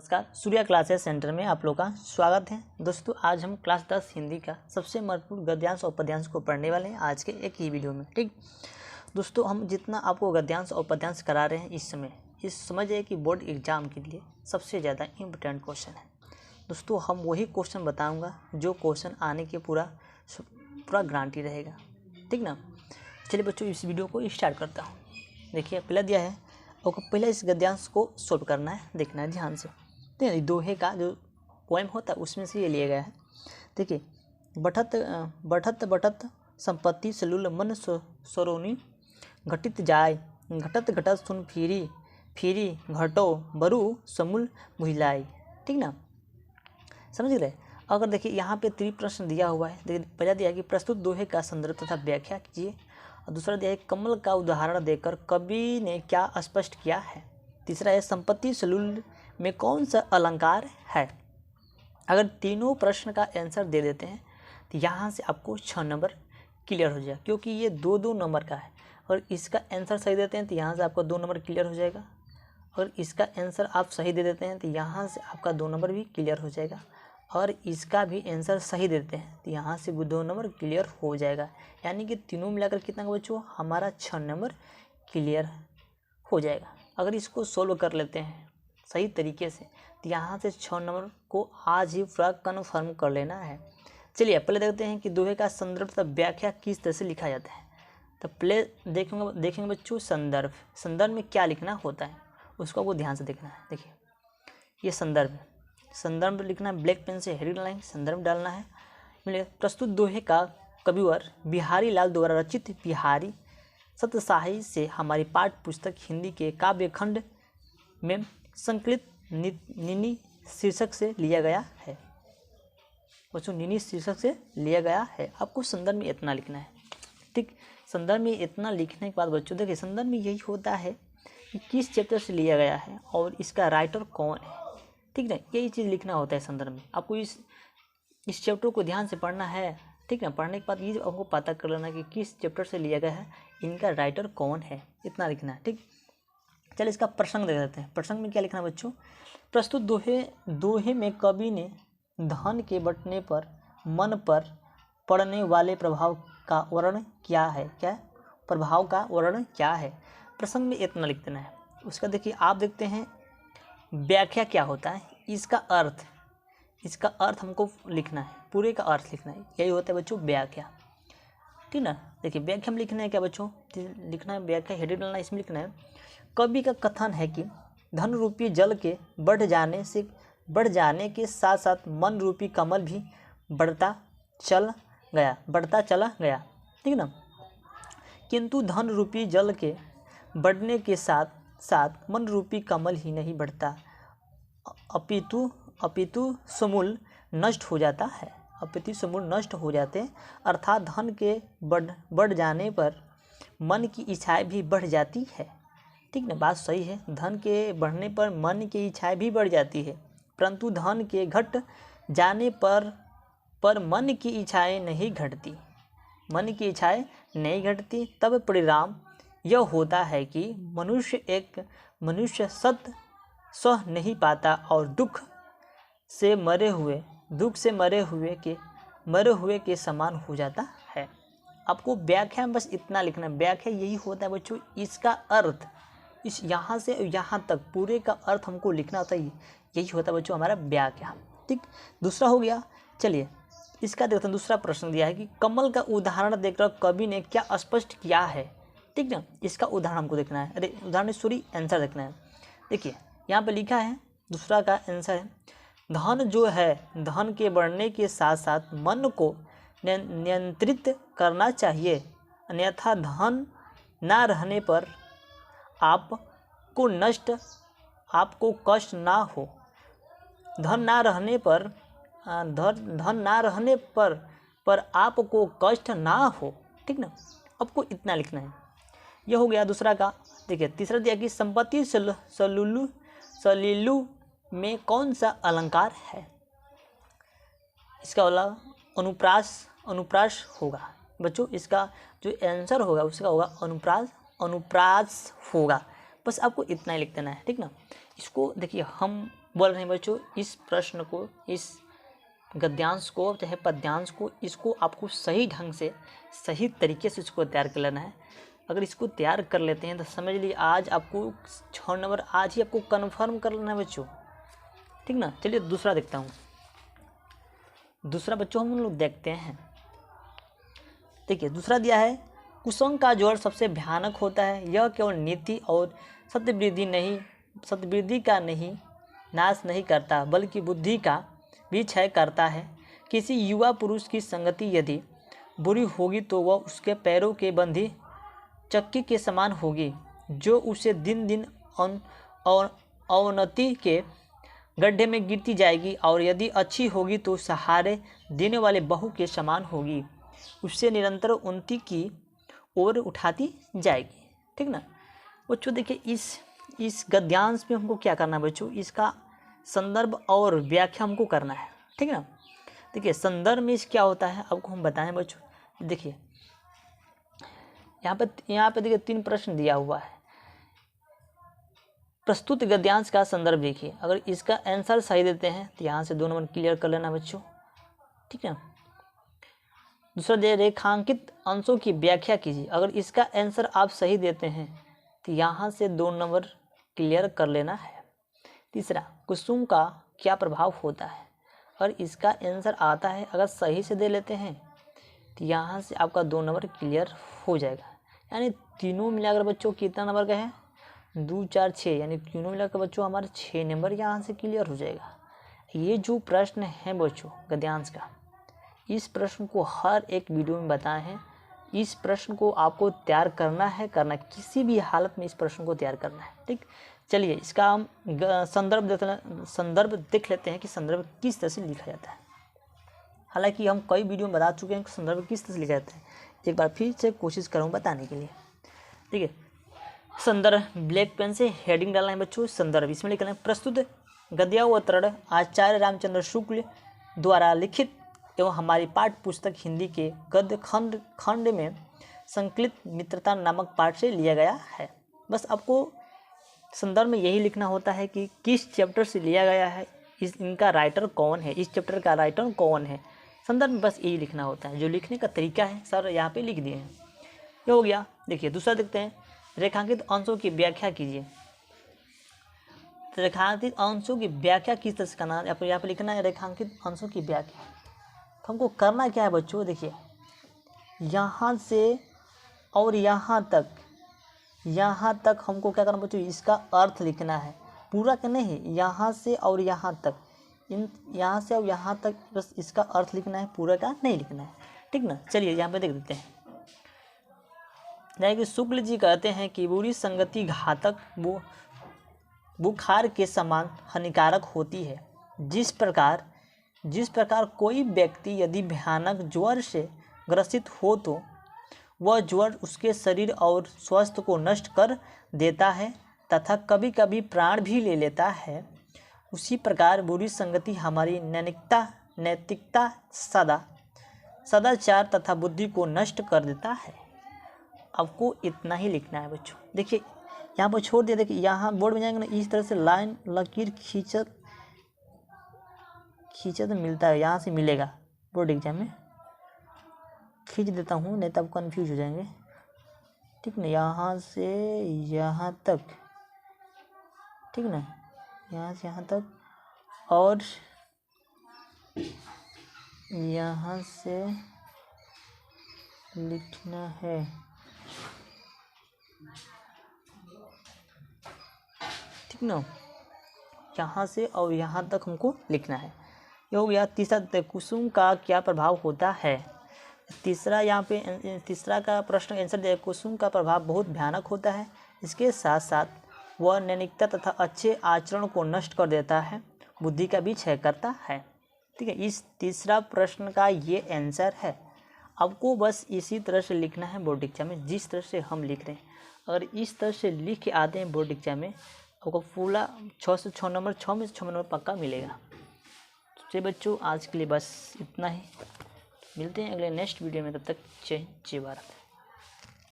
नमस्कार, Surya classes centre में आप लोग का स्वागत है। दोस्तों, आज हम क्लास 10 हिंदी का सबसे महत्वपूर्ण गद्यांश और पद्यांश को पढ़ने वाले हैं आज के एक ही वीडियो में। ठीक दोस्तों, हम जितना आपको गद्यांश और पद्यांश करा रहे हैं इस समय, इस समझिए कि बोर्ड एग्जाम के लिए सबसे ज़्यादा इम्पोर्टेंट क्वेश्चन है। दोस्तों, हम वही क्वेश्चन बताऊँगा जो क्वेश्चन आने के पूरा गारंटी रहेगा। ठीक ना। चलिए बच्चों, इस वीडियो को स्टार्ट करता हूँ। देखिए, पहले दिया है और पहले इस गद्यांश को सॉल्व करना है, देखना है ध्यान से। देखिए, दोहे का जो पोएम होता है उसमें से ये लिया गया है। देखिए, बढ़त बढ़त संपत्ति सलूल मन सरोनी घटित जाय, घटत घटत सुन फिरी फिरी घटो बरु समूल मुहिलाई। ठीक ना, समझ रहे। अगर देखिए यहाँ पे 3 प्रश्न दिया हुआ है। देखिए, पहला दिया है कि प्रस्तुत दोहे का संदर्भ तथा व्याख्या कीजिए, और दूसरा दिया है कमल का उदाहरण देकर कवि ने क्या स्पष्ट किया है। तीसरा है संपत्ति सलूल में कौन सा अलंकार है। अगर तीनों प्रश्न का आंसर दे देते हैं तो यहाँ से आपको 6 नंबर क्लियर हो जाएगा, क्योंकि ये 2-2 नंबर का है। और इसका आंसर सही देते हैं तो यहाँ से आपका 2 नंबर क्लियर हो जाएगा, और इसका आंसर आप सही दे देते हैं तो यहाँ से आपका 2 नंबर भी क्लियर हो जाएगा, और इसका भी आंसर सही देते हैं तो यहाँ से 2 नंबर क्लियर हो जाएगा। यानी कि तीनों मिलाकर कितना बच्चों, हमारा 6 नंबर क्लियर हो जाएगा। अगर इसको सोल्व कर लेते हैं सही तरीके से तो यहाँ से 6 नंबर को आज ही पूरा कन्फर्म कर लेना है। चलिए पहले देखते हैं कि दोहे का संदर्भ तथा व्याख्या किस तरह से लिखा जाता है। तो पहले देखेंगे बच्चों संदर्भ में क्या लिखना होता है उसको आपको ध्यान से देखना है। देखिए, ये संदर्भ लिखना है, ब्लैक पेन से हेडिंग लाइन संदर्भ डालना है। मिले प्रस्तुत दोहे का कविवर बिहारी लाल द्वारा रचित बिहारी सतसाही से हमारी पाठ्य पुस्तक हिंदी के काव्य खंड में संकलित निनी शीर्षक से लिया गया है। बच्चों, निनी शीर्षक से लिया गया है। आपको संदर्भ में इतना लिखना है। ठीक, संदर्भ में इतना लिखने के बाद बच्चों देखिए, संदर्भ में यही होता है कि किस चैप्टर से लिया गया है और इसका राइटर कौन है। ठीक ना, यही चीज़ लिखना होता है संदर्भ में। आपको इस चैप्टर को ध्यान से पढ़ना है। ठीक ना, पढ़ने के बाद ये आपको पता कर लेना कि किस चैप्टर से लिया गया है, इनका राइटर कौन है, इतना लिखना है। ठीक, चलिए इसका प्रसंग देख लेते हैं। प्रसंग में क्या लिखना है बच्चों। प्रस्तुत दोहे में कवि ने धन के बंटने पर मन पर पड़ने वाले प्रभाव का वर्णन क्या है। प्रभाव का वर्णन क्या है, प्रसंग में इतना लिख देना है। उसका देखिए, आप देखते हैं व्याख्या क्या होता है, इसका अर्थ हमको लिखना है, पूरे का अर्थ लिखना है। यही होता है बच्चों व्याख्या। ठीक ना। देखिए, व्याख्या में लिखना है क्या बच्चों, लिखना है व्याख्या, हेडिंग डालना, इसमें लिखना है कवि का कथन है कि धन रूपी जल के बढ़ जाने के साथ साथ मन रूपी कमल भी बढ़ता चला गया। ठीक ना, किंतु धन रूपी जल के बढ़ने के साथ साथ मन रूपी कमल ही नहीं बढ़ता, अपितु समूल नष्ट हो जाता है। नष्ट हो जाते हैं, अर्थात धन के बढ़ जाने पर मन की इच्छाएं भी बढ़ जाती है। ठीक ना, बात सही है। धन के बढ़ने पर मन की इच्छाएं भी बढ़ जाती है, परंतु धन के घट जाने पर मन की इच्छाएं नहीं घटती। तब परिणाम यह होता है कि मनुष्य सह नहीं पाता और दुख से मरे हुए के समान हो जाता है। आपको व्याख्या में बस इतना लिखना है। व्याख्या यही होता है बच्चों, इसका अर्थ इस यहाँ से यहाँ तक पूरे का अर्थ हमको लिखना होता है। यही होता है बच्चों हमारा व्याख्या। ठीक, दूसरा हो गया। चलिए इसका देखते हैं। दूसरा प्रश्न दिया है कि कमल का उदाहरण देकर कवि ने क्या स्पष्ट किया है। ठीक ना, इसका उदाहरण हमको देखना है। आंसर देखना है। देखिए, यहाँ पे लिखा है, दूसरा का आंसर है धन जो है, धन के बढ़ने के साथ साथ मन को नियंत्रित करना चाहिए, अन्यथा धन ना रहने पर आपको कष्ट ना हो। धन ना रहने पर आपको कष्ट ना हो। ठीक ना, आपको इतना लिखना है। यह हो गया दूसरा का। देखिए, तीसरा दिया कि संपत्ति सलीलु में कौन सा अलंकार है। इसका वाला अनुप्रास होगा बच्चों। इसका जो आंसर होगा उसका होगा अनुप्रास होगा। बस आपको इतना ही लिख देना है। ठीक ना, इसको देखिए, हम बोल रहे हैं बच्चों, इस प्रश्न को, इस गद्यांश को चाहे पद्यांश को, इसको आपको सही ढंग से, सही तरीके से इसको तैयार कर लेना है। अगर इसको तैयार कर लेते हैं तो समझ लीजिए आज आपको 6 नंबर आज ही आपको कन्फर्म कर लेना है बच्चों, ठीक ना। चलिए दूसरा देखता हूँ। दूसरा बच्चों हम लोग देखते हैं। देखिए दूसरा दिया है, कुसंग का ज्वर सबसे भयानक होता है, यह केवल नीति और सत्यवृद्धि का नहीं नाश नहीं करता बल्कि बुद्धि का भी क्षय करता है। किसी युवा पुरुष की संगति यदि बुरी होगी तो वह उसके पैरों के बंधी चक्की के समान होगी, जो उसे दिन दिन अवनति के गड्ढे में गिरती जाएगी, और यदि अच्छी होगी तो सहारे देने वाले बहू के समान होगी, उससे निरंतर उन्नति की ओर उठाती जाएगी, ठीक ना। बच्चों देखिए इस गद्यांश में हमको क्या करना है बच्चों, इसका संदर्भ और व्याख्या हमको करना है, ठीक है ना। देखिए संदर्भ में क्या होता है आपको हम बताएं बच्चों। देखिए यहाँ पे देखिए 3 प्रश्न दिया हुआ है। प्रस्तुत गद्यांश का संदर्भ देखिए, अगर इसका आंसर सही देते हैं तो यहाँ से 2 नंबर क्लियर कर लेना बच्चों, ठीक है। दूसरा दे रेखांकित अंशों की व्याख्या कीजिए, अगर इसका आंसर आप सही देते हैं तो यहाँ से 2 नंबर क्लियर कर लेना है। तीसरा, कुसुम का क्या प्रभाव होता है, अगर इसका आंसर आता है अगर सही से दे लेते हैं तो यहाँ से आपका 2 नंबर क्लियर हो जाएगा। यानी तीनों मिलाकर बच्चों कितना नंबर का है, 2 4 6, यानी तीनों मिलाकर बच्चों हमारे 6 नंबर यहाँ से क्लियर हो जाएगा। ये जो प्रश्न है बच्चों गद्यांश का, इस प्रश्न को हर एक वीडियो में बताए हैं। इस प्रश्न को आपको तैयार करना है, किसी भी हालत में इस प्रश्न को तैयार करना है, ठीक। चलिए इसका हम संदर्भ देख लेते हैं कि संदर्भ किस तरह से लिखा जाता है। हालांकि हम कई वीडियो में बता चुके हैं कि संदर्भ किस तरह से लिखा जाता है, एक बार फिर से कोशिश करूँ बताने के लिए, ठीक है। संदर्भ ब्लैक पेन से हेडिंग डालना है बच्चों। संदर्भ इसमें लिखना है, प्रस्तुत गद्यावतरण आचार्य रामचंद्र शुक्ल द्वारा लिखित एवं हमारी पाठ्य पुस्तक हिंदी के गद्य खंड में संकलित मित्रता नामक पाठ से लिया गया है। बस आपको संदर्भ में यही लिखना होता है कि किस चैप्टर से लिया गया है, इनका राइटर कौन है, इस चैप्टर का राइटर कौन है। संदर्भ में बस यही लिखना होता है, जो लिखने का तरीका है सर यहाँ पे लिख दिए हैं, ये हो गया। देखिए दूसरा देखते हैं, रेखांकित अंशों की व्याख्या कीजिए। रेखांकित अंशों की व्याख्या किस तरह से करना है, यहाँ पे लिखना है रेखांकित अंशों की व्याख्या। तो हमको करना क्या है बच्चों, देखिए यहाँ से और यहाँ तक हमको क्या करना बच्चों, इसका अर्थ लिखना है, पूरा का नहीं, यहाँ से और यहाँ तक, यहाँ से और यहाँ तक बस इसका अर्थ लिखना है, पूरा का नहीं लिखना है, ठीक ना। चलिए यहाँ पे देख देते हैं। जैसे कि शुक्ल जी कहते हैं कि बुरी संगति घातक बुखार के समान हानिकारक होती है। जिस प्रकार कोई व्यक्ति यदि भयानक ज्वर से ग्रसित हो तो वह ज्वर उसके शरीर और स्वास्थ्य को नष्ट कर देता है तथा कभी कभी प्राण भी ले लेता है, उसी प्रकार बुरी संगति हमारी नैतिकता सदाचार तथा बुद्धि को नष्ट कर देता है। आपको इतना ही लिखना है बच्चों। देखिए यहाँ पर छोड़ दिया, देखिए यहाँ बोर्ड में जाएंगे ना, इस तरह से लाइन लकीर खींचत मिलता है, यहाँ से मिलेगा, बोर्ड एग्जाम में खींच देता हूँ नहीं तो आप कन्फ्यूज हो जाएंगे, ठीक ना। यहाँ से यहाँ तक, ठीक ना, यहाँ से यहाँ तक, और यहाँ से लिखना है, ठीक ना, यहाँ से और यहाँ तक हमको लिखना है। ये हो गया। तीसरा, कुसुम का क्या प्रभाव होता है। तीसरा यहाँ पे तीसरा का प्रश्न आंसर दिया, कुसुम का प्रभाव बहुत भयानक होता है, इसके साथ साथ वह नैतिकता तथा अच्छे आचरण को नष्ट कर देता है, बुद्धि का भी क्षय करता है, ठीक है। इस तीसरा प्रश्न का ये आंसर है। आपको बस इसी तरह से लिखना है बोर्ड एग्जाम में, जिस तरह से हम लिख रहे हैं। अगर इस तरह से लिख के आते हैं बोर्ड एग्जाम में, आपको पूरा 6 से 6 नंबर, 6 में से 6 नंबर पक्का मिलेगा। तो बच्चों आज के लिए बस इतना ही, मिलते हैं अगले नेक्स्ट वीडियो में, तब तक जय भारत।